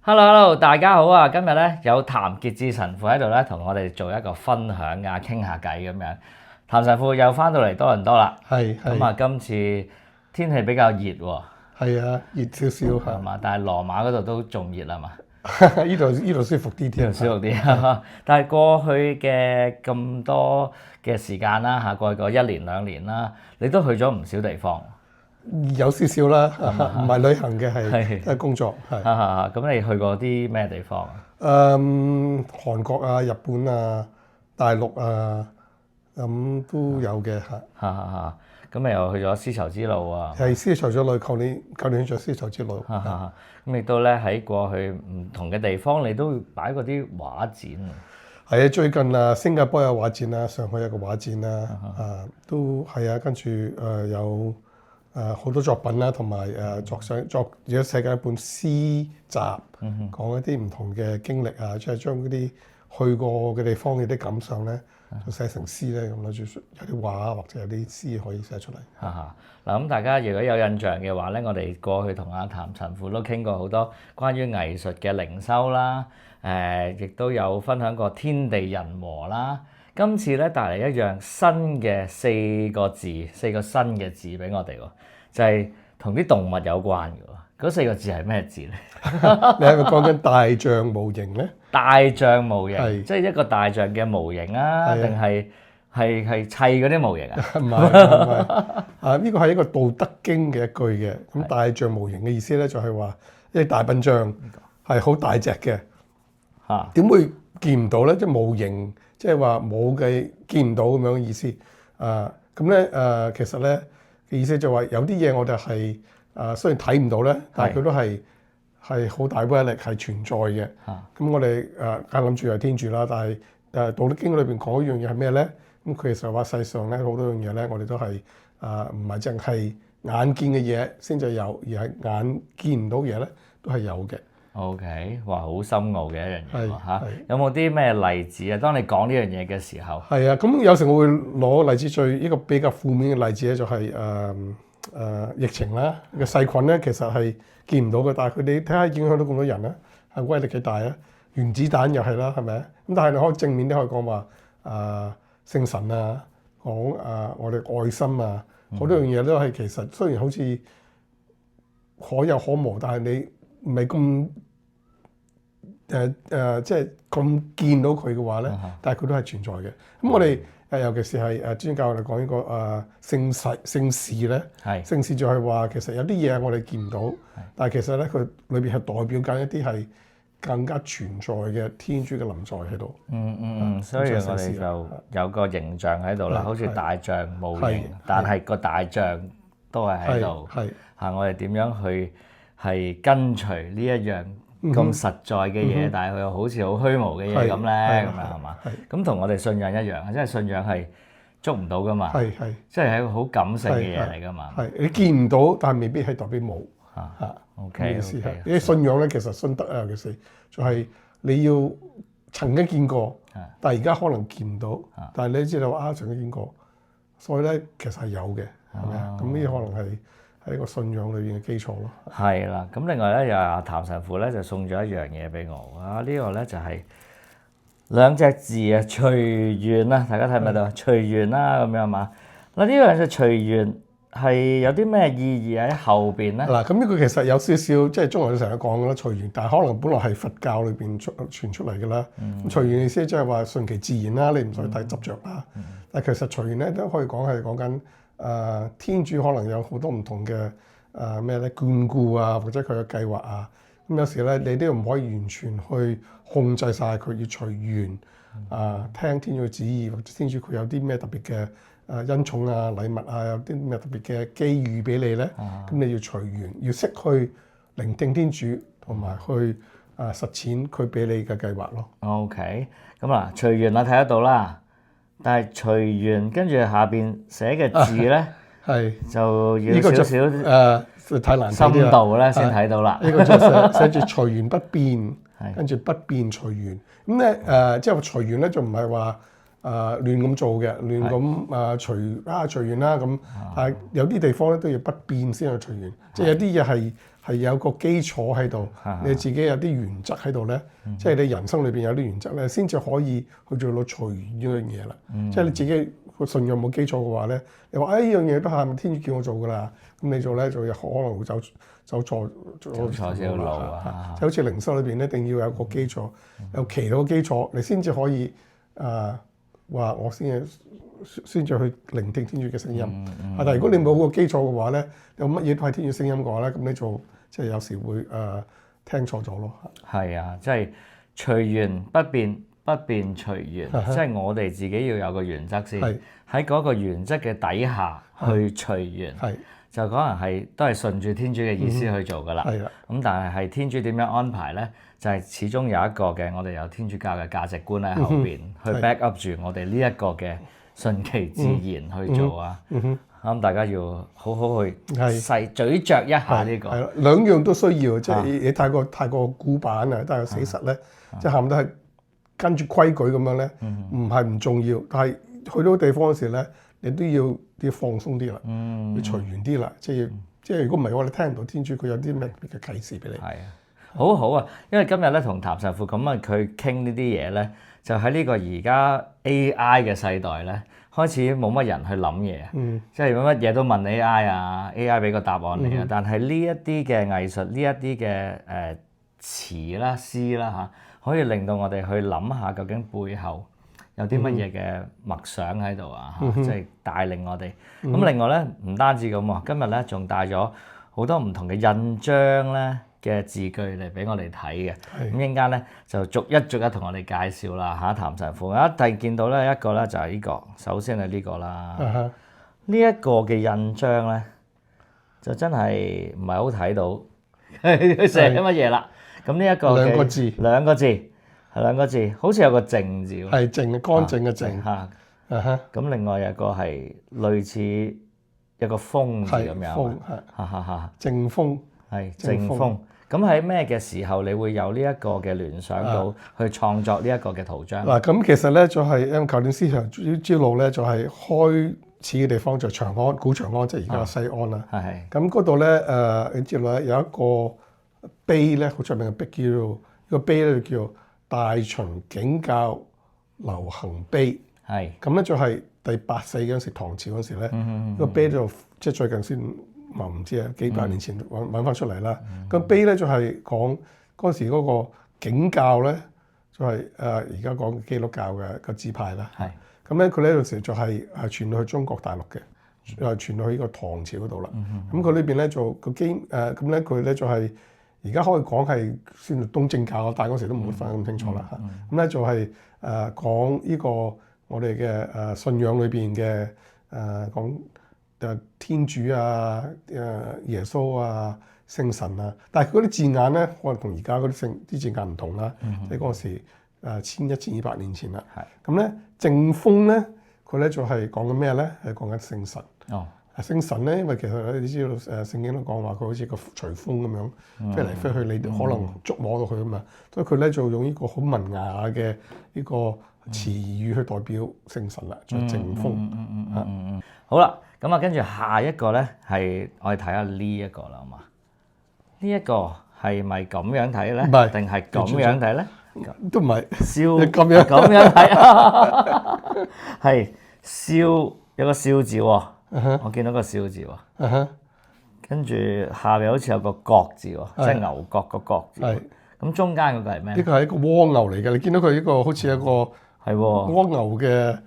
Hello，大家好啊！今日咧有譚傑志神父喺度咧，同我哋做一個分享啊，傾下偈咁樣。譚神父又翻到嚟多倫多啦，咁啊，今次天氣比較熱喎，係啊，熱少少係嘛？但係羅馬嗰度都仲熱啊嘛，呢度舒服啲添，呢度舒服啲。但係過去嘅咁多嘅時間啦嚇，過去個1年2年啦，你都去咗唔少地方。有少少啦，唔係旅行嘅，係工作係。咁你去過啲咩地方啊？韓國啊、日本啊、大陸啊，咁都有嘅嚇。咁你又去咗絲綢之路啊？係絲綢之路，舊年去咗絲綢之路。咁亦都咧喺過去唔同嘅地方，你都擺過啲畫展。係啊，最近啊，新加坡有畫展啦，上海有個畫展啦，都係啊，跟住有。好多作品啦，同埋作咗寫緊一本詩集，講一啲唔同嘅經歷啊，即係將嗰啲去過嘅地方嘅啲感想咧，就寫成詩咧，咁諗住有啲畫或者有啲詩可以寫出嚟。嗱，咁大家如果有印象嘅話咧，我哋過去同阿譚神父都傾過好多關於藝術嘅靈修啦，亦都有分享過天地人和啦。今次咧帶嚟一樣新嘅4個新嘅字俾我哋喎，就係同啲動物有關嘅喎。嗰4個字係咩字咧？你係咪講緊大象模型咧？大象模型，即係一個大象嘅模型啊，定係砌嗰啲模型啊？唔係呢個係一個《道德經》嘅一句嘅。咁大象模型嘅意思咧，就係話一大笨象係好大隻嘅，點會見唔到咧？即係模型。即係話冇嘅見唔到咁樣嘅意思，咁咧其實咧嘅意思就話有啲嘢我哋係雖然睇唔到咧，但係佢都係好大威力係存在嘅。咁我哋梗係諗住係天主啦，但係《道德經》裏邊講一樣嘢係咩咧？咁佢其實話世上咧好多樣嘢咧，我哋都係唔係淨係眼見嘅嘢先至有，而係眼見唔到嘢咧都係有嘅。OK，哇，好深奧嘅一樣嘢喎嚇！有冇啲咩例子啊？當你講呢樣嘢嘅時候，係啊，咁有時我會攞例子一個比較負面嘅例子咧，就係疫情啦。個細菌咧其實係見唔到嘅，但係佢哋睇下影響到咁多人咧，係威力幾大啊！原子彈又係啦，係咪啊？咁但係你可以正面啲可以講話聖神啊，講我哋愛心啊，好多樣嘢都係其實雖然好似可有可無，但係你唔係咁即係咁見到佢嘅話咧，但係佢都係存在嘅。咁我哋尤其是係專教我哋講呢個聖事咧，聖事就係話其實有啲嘢我哋見唔到，但係其實咧佢裏邊係代表緊一啲係更加存在嘅天主嘅臨在喺度。所以我哋就有個形象喺度啦，好似大象模型，但係個大象都係喺度。我哋點樣去係跟隨呢一樣咁實在嘅嘢，但係佢又好似好虛無嘅嘢咁咧，咁樣係嘛？咁同我哋信仰一樣，即係信仰係捉唔到噶嘛，即係一個好感性嘅嘢嚟噶嘛。你見唔到，但係未必係代表冇。OK，意思係你信仰咧，其實信德啊，尤其是就係你要曾經見過，但係而家可能見唔到，但係你知道曾經見過，所以咧其實係有嘅，係咪啊？咁呢可能係一個信仰裏邊嘅基礎咯。係啦，咁另外咧又阿譚神父咧就送咗一樣嘢俾我啊！呢個咧就係2隻字啊，隨緣啦，大家睇唔睇到？隨緣啦，咁樣嘛。嗱，呢樣就隨緣係有啲咩意義喺後邊咧？嗱，咁呢個其實有少少即係中國人成日講嘅啦，隨緣，但係可能本來係佛教裏邊傳出嚟嘅啦。咁隨緣意思即係話順其自然啦，你唔使太執着啦。但係其實隨緣咧都可以講係講緊。天主可能有好多唔同嘅咩咧眷顧啊，或者佢嘅計劃啊，咁有時咧你都唔可以完全去控制晒佢，要隨緣聽天主嘅旨意，或者天主佢有啲咩特別嘅恩寵啊、禮物啊，有啲咩特別嘅機遇俾你咧，咁你要隨緣，要識去聆聽天主，同埋去實踐佢俾你嘅計劃咯。OK，咁啊隨緣我睇得到啦。但係隨緣跟住下邊寫嘅字咧，就要少少太難深度咧先睇到啦。呢個就寫住隨緣不變，跟住不變隨緣。咁咧即係隨緣咧就唔係話亂咁做嘅，亂咁隨緣啦咁。但係有啲地方咧都要不變先去隨緣，即係有啲嘢係有個基礎喺度，你自己有啲原則喺度咧，即係你人生裏邊有啲原則咧，先至可以去做到隨緣呢樣嘢啦。即係你自己個信仰冇基礎嘅話咧，你話呢樣嘢都係天主叫我做㗎啦，咁你做咧就可能會走錯條路啊！就好似靈修裏邊一定要有個基礎，有祈禱嘅基礎，你先至可以話我先至去聆聽天主嘅聲音。但係如果你冇個基礎嘅話咧，有乜嘢都係天主聲音嘅話咧，咁你就即係有時會聽錯咗咯。係啊，即係隨緣不變，不變隨緣，即係我哋自己要有個原則先，喺嗰個原則嘅底下去隨緣。就可能都係順住天主嘅意思去做㗎啦。咁但係天主點樣安排咧？就係始終有一個嘅，我哋有天主教嘅價值觀喺後邊去 back up 住我哋呢一個嘅順其自然去做啊。咁大家要好好去咀嚼一下呢個。兩樣都需要，即係你太過古板啊，太過死實咧，即係冚都係跟住規矩咁樣咧，唔係唔重要，但係去到地方嗰時咧，你都要放鬆啲啦，要隨緣啲啦，即係如果唔係，我哋聽唔到天主佢有啲咩嘅啟示俾你。係啊，好好啊，因為今日咧同譚神父咁佢傾呢啲嘢咧，就喺呢個而家 AI 嘅世代咧，開始冇乜人去諗嘢，即係乜嘢都問 AI 啊 ，AI 俾個答案你啊。但係呢一啲嘅藝術，呢一啲嘅詞啦、詩啦嚇，可以令到我哋去諗下究竟背後有啲乜嘢嘅默想喺度啊，即係帶領我哋。咁另外咧，唔單止咁喎，今日咧仲帶咗好多唔同嘅印章咧嘅字句嚟俾我哋睇嘅。咁陣間咧就逐一同我哋介紹啦嚇，譚神父。一睇見到咧一個咧就係呢個，首先係呢個啦。呢一個嘅印章咧就真係唔係好睇到佢寫乜嘢啦。咁呢一個兩個字，係兩個字，好似有個靜字喎。係靜，乾淨嘅靜。咁另外有個係類似一個風字咁樣。風，靜風。係靜風。咁喺咩嘅時候你會有呢一個嘅聯想到去創作呢一個嘅圖章？嗱，咁其實咧就係因為舊年思想之路咧就係開始嘅地方就長安，古長安，即係而家西安啦。咁嗰度咧你知道咧有一個碑咧好出名嘅碑叫做，呢個碑咧就叫大秦景教流行碑。咁咧就係第8世嗰陣時，唐朝嗰陣時咧，個碑就即係最近先唔知啊幾百年前揾翻出嚟啦。個碑咧就係講嗰陣時嗰個景教咧，就係而家講基督教嘅個支派啦。咁咧佢呢度時就係傳到去中國大陸嘅，又傳到去呢個唐朝嗰度啦。咁佢呢邊咧做個咁咧佢咧就係而家可以講係算東正教，但係嗰時都唔會分咁清楚啦。咁咧就係講呢個我哋嘅信仰裏邊嘅講天主啊、耶穌啊、聖神啊，但係嗰啲字眼咧，可能同而家嗰啲字眼唔同啦。即係嗰陣時1200年前啦。咁咧靜風咧，佢咧就係講緊咩咧？係講緊聖神。聖神咧，因為其實你知道聖經都講話佢好似個隨風咁樣飛嚟飛去，你可能觸摸到佢啊嘛。所以佢咧就用呢個好文雅嘅呢個詞語去代表聖神啦，就係靜風。好啦，咁啊跟住下一個咧係我哋睇下呢一個啦，好嘛？呢一個係咪咁樣睇咧？定係咁樣睇咧？都唔係，笑咁樣睇，係笑有個笑字喎。我見到個笑字喎，跟住下邊好似有個角字喎，即係牛角個角字。咁中間嗰個係咩？呢個係一個蝸牛嚟嘅，你見到佢呢個好似一個係蝸牛嘅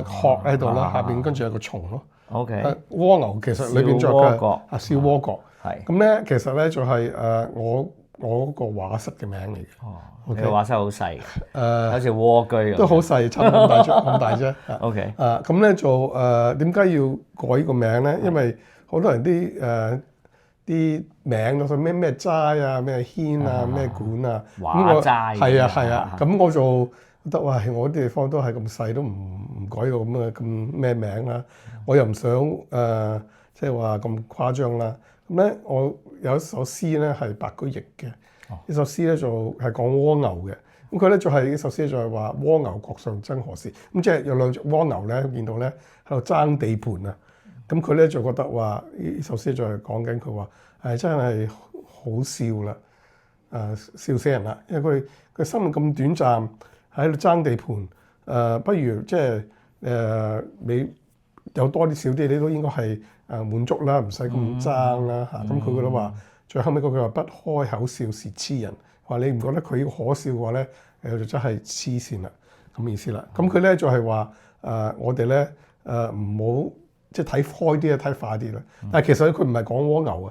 殼喺度啦，下邊跟住有個蟲咯。OK，蝸牛其實裏邊仲有嘅燒蝸角。咁咧其實咧就係我嗰個畫室嘅名嚟嘅。佢畫室好細嘅，好似蝸居咁。都好細，差唔多咁大啫。OK。咁咧就點解要改呢個名咧？因為好多人啲名咯，咩咩齋啊、咩軒啊、咩館啊，畫齋。係啊。咁我就覺得哇，我啲地方都係咁細，都唔改個咁咩名啦。我又唔想即係話咁誇張啦。咁咧，我有一首詩咧係白居易嘅。呢首詩咧就係講蝸牛嘅，咁佢咧就係呢首詩就係話蝸牛角上爭何時，咁即係有兩隻蝸牛咧見到咧喺度爭地盤啊，咁佢咧就覺得話呢首詩就係講緊佢話真係好笑啦，笑死人啦！因為佢生命咁短暫，喺度爭地盤，不如即係你有多啲少啲，你都應該係滿足啦，唔使咁爭啦嚇。咁佢覺得話，最後尾嗰句話不開口笑是痴人，話你唔覺得佢可笑嘅話咧，就真係黐線啦，咁意思啦。咁佢咧就係話我哋咧唔好即係睇開啲啊，睇快啲啦。但係其實佢唔係講蝸牛啊，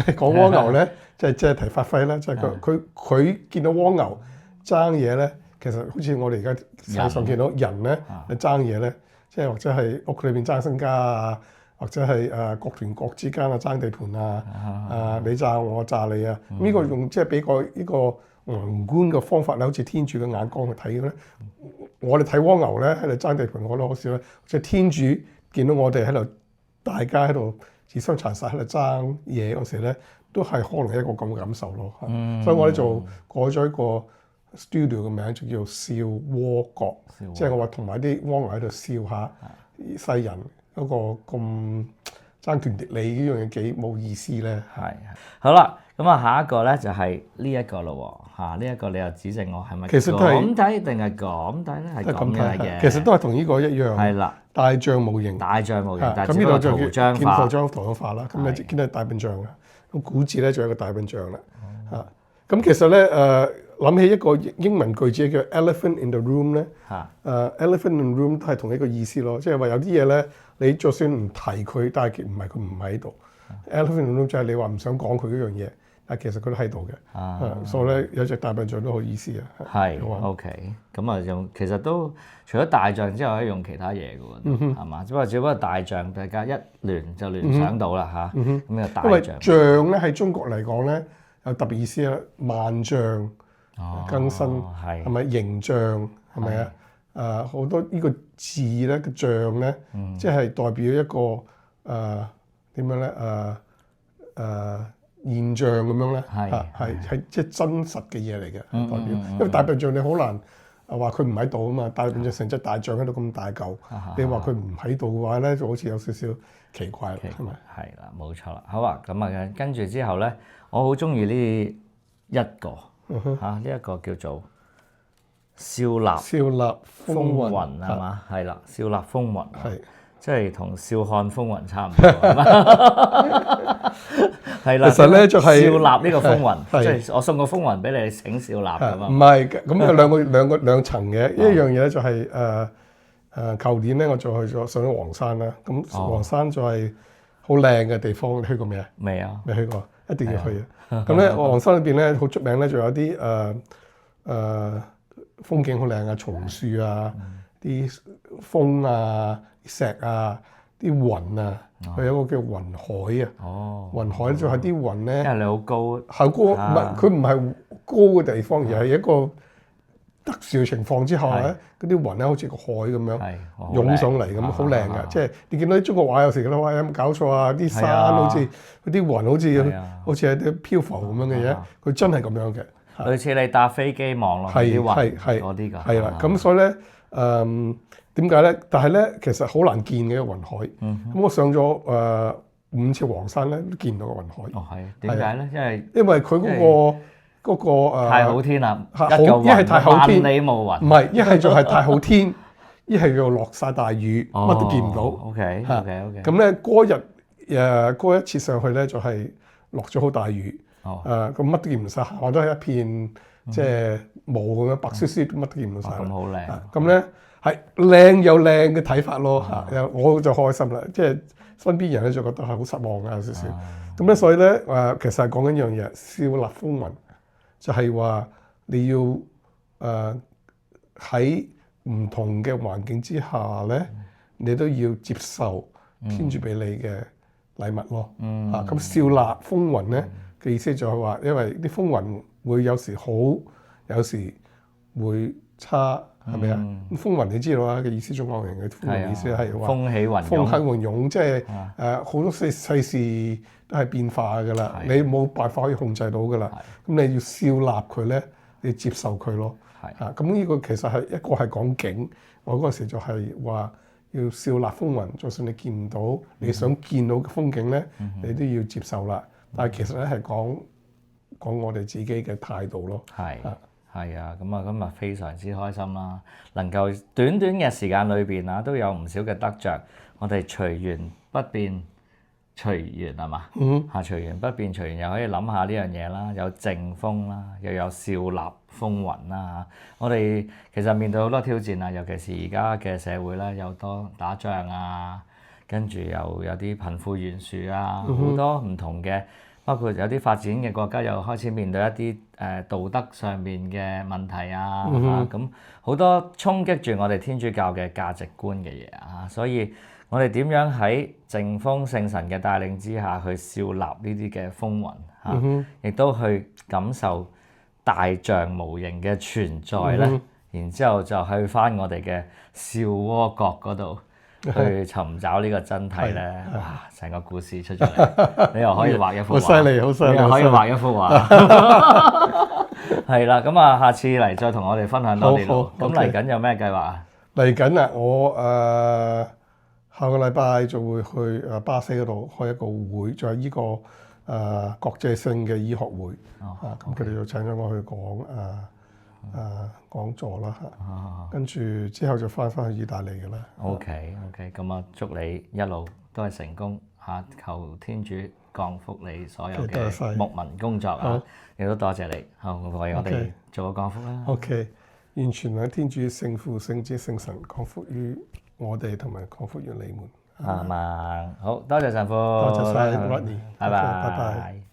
講蝸牛咧即係提發揮啦，即係佢見到蝸牛爭嘢咧，其實好似我哋而家世上見到人咧爭嘢咧，即係或者係屋企裏邊爭身家啊，或者係國團國之間啊爭地盤啊，你爭我爭你啊，呢個用即係俾個呢個宏觀嘅方法咧，好似天主嘅眼光去睇嘅咧。我哋睇蝸牛咧喺度爭地盤，我覺得好笑咧。即係天主見到我哋喺度，大家喺度自相殘殺喺度爭嘢嗰時咧，都係可能係一個咁嘅感受咯。所以我哋就改咗一個 studio 嘅名，就叫做笑蝸角，即係我話同埋啲蝸牛喺度笑下世人嗰個咁爭權奪利呢樣嘢幾冇意思咧。係好啦，咁啊下一個咧就係呢一個咯喎，呢一個你又指正我係咪咁睇定係咁睇咧？係咁樣嘅，其實都係同呢個一樣。係啦，大象模型。大象模型，咁呢度就圖像化。圖像化啦。咁你見到大笨象啊，咁古字咧就係一個大笨象啦。咁其實咧諗起一個英文句子叫 elephant in the room 咧，elephant in the room 都係同一個意思咯，即係話有啲嘢咧，你就算唔提佢，但係唔係佢唔喺度。elephant in the room 就係你話唔想講佢嗰樣嘢，但係其實佢都喺度嘅。所以咧有隻大笨象都好意思啊。係 OK， 咁啊用其實都除咗大象之外，可以用其他嘢嘅喎，係嘛？只不過大象大家一聯就聯想到啦嚇。咁啊大象。因為象咧喺中國嚟講咧有特別意思啦，萬象更新係咪形象係咪啊？好多呢個字咧個象咧，即係代表一個點樣咧現象咁樣咧，係即係真實嘅嘢嚟嘅代表。因為大笨象你好難話佢唔喺度啊嘛，大笨象成隻大象喺度咁大嚿，你話佢唔喺度嘅話咧，就好似有少少奇怪啦，係咪？係啦，冇錯啦。好啊，咁啊跟住之後咧，我好中意呢一個呢一個叫做笑納風雲係嘛？係啦，笑納風雲係。即係同笑看風雲差唔多，係啦。其實咧就係笑納呢個風雲，即係我送個風雲俾你，請笑納咁啊。唔係，咁有兩層嘅。一樣嘢咧就係舊年咧我就去咗上咗黃山啦。咁黃山就係好靚嘅地方，你去過未啊？未啊，未去過，一定要去啊！咁咧黃山裏邊咧好出名咧，仲有啲風景好靚啊，松樹啊，啲風啊。石啊，啲雲啊，佢有個叫雲海啊。雲海就係啲雲咧，因為你好高，係高，唔係佢唔係高嘅地方，而係一個特殊嘅情況之下咧，嗰啲雲咧好似個海咁樣湧上嚟咁，好靚㗎。即係你見到啲中國畫有時覺得話有冇搞錯啊？啲山好似嗰啲雲好似係啲漂浮咁樣嘅嘢，佢真係咁樣嘅。類似你搭飛機望落啲雲嗰啲㗎。係啦，咁所以咧點解咧？但係咧，其實好難見嘅一個雲海。咁我上咗5次黃山咧，都見唔到個雲海。係點解咧？因為佢嗰個太好天啦，一係太好天，萬里無雲。唔係，一係就係太好天，一係就落晒大雨，乜都見唔到。OK。咁咧嗰一次上去咧，就係落咗好大雨。咁乜都見唔晒，我都係一片即係霧咁樣白雪雪，乜都見唔到晒。咁好靚。咁咧。係靚有靚嘅睇法咯嚇，我就開心啦。即係身邊人咧就覺得係好失望嘅有少少。咁咧所以咧其實係講緊一樣嘢，笑納風雲，就係話你要喺唔同嘅環境之下咧，你都要接受天主俾你嘅禮物咯。咁笑納風雲咧嘅意思就係話，因為啲風雲會有時好，有時會差。係咪啊？咁風雲你知道啊嘅意思，中國人嘅風雲意思係話風起雲湧，即係好多世事都係變化㗎啦。你冇辦法可以控制到㗎啦。咁你要笑納佢咧，你接受佢咯。咁呢個其實係一個係講景，我嗰時就係話要笑納風雲，就算你見唔到你想見到嘅風景咧，你都要接受啦。但係其實咧係講講我哋自己嘅態度咯。係啊，咁啊今日非常之開心啦，能夠短短嘅時間裏邊啊，都有唔少嘅得着。我哋隨緣不變，隨緣係嘛？隨緣不變，隨緣又可以諗下呢樣嘢啦，有靜風啦，又有笑納風雲啦。我哋其實面對好多挑戰啊，尤其是而家嘅社會咧，有多打仗啊，跟住又有啲貧富懸殊啊，好多唔同嘅。包括有啲發展嘅國家又開始面對一啲道德上面嘅問題啊，咁好多衝擊住我哋天主教嘅價值觀嘅嘢啊，所以我哋點樣喺靜風聖神嘅帶領之下去笑納呢啲嘅風雲亦都去感受大象無形嘅存在咧，然之後就去返我哋嘅笑窩角嗰度。去尋找呢個真諦咧，哇！成個故事出咗嚟，你又可以畫一幅畫，好犀利，好犀利，你又可以畫一幅畫，係啦。咁啊，下次嚟再同我哋分享多啲咯。咁嚟緊有咩計劃啊？嚟緊啊，我下個禮拜就會去巴西嗰度開一個會，就係呢個國際性嘅醫學會咁佢哋就請咗我去講座啦跟住之後就翻去意大利嘅啦。OK，咁啊，祝你一路都係成功求天主降福你所有嘅牧民工作啊！亦都多謝你，為我哋做個降福啦。OK，完全係天主聖父、聖子、聖神降福於我哋，同埋降福於你們。好多謝神父，多謝晒 Rodney，拜拜。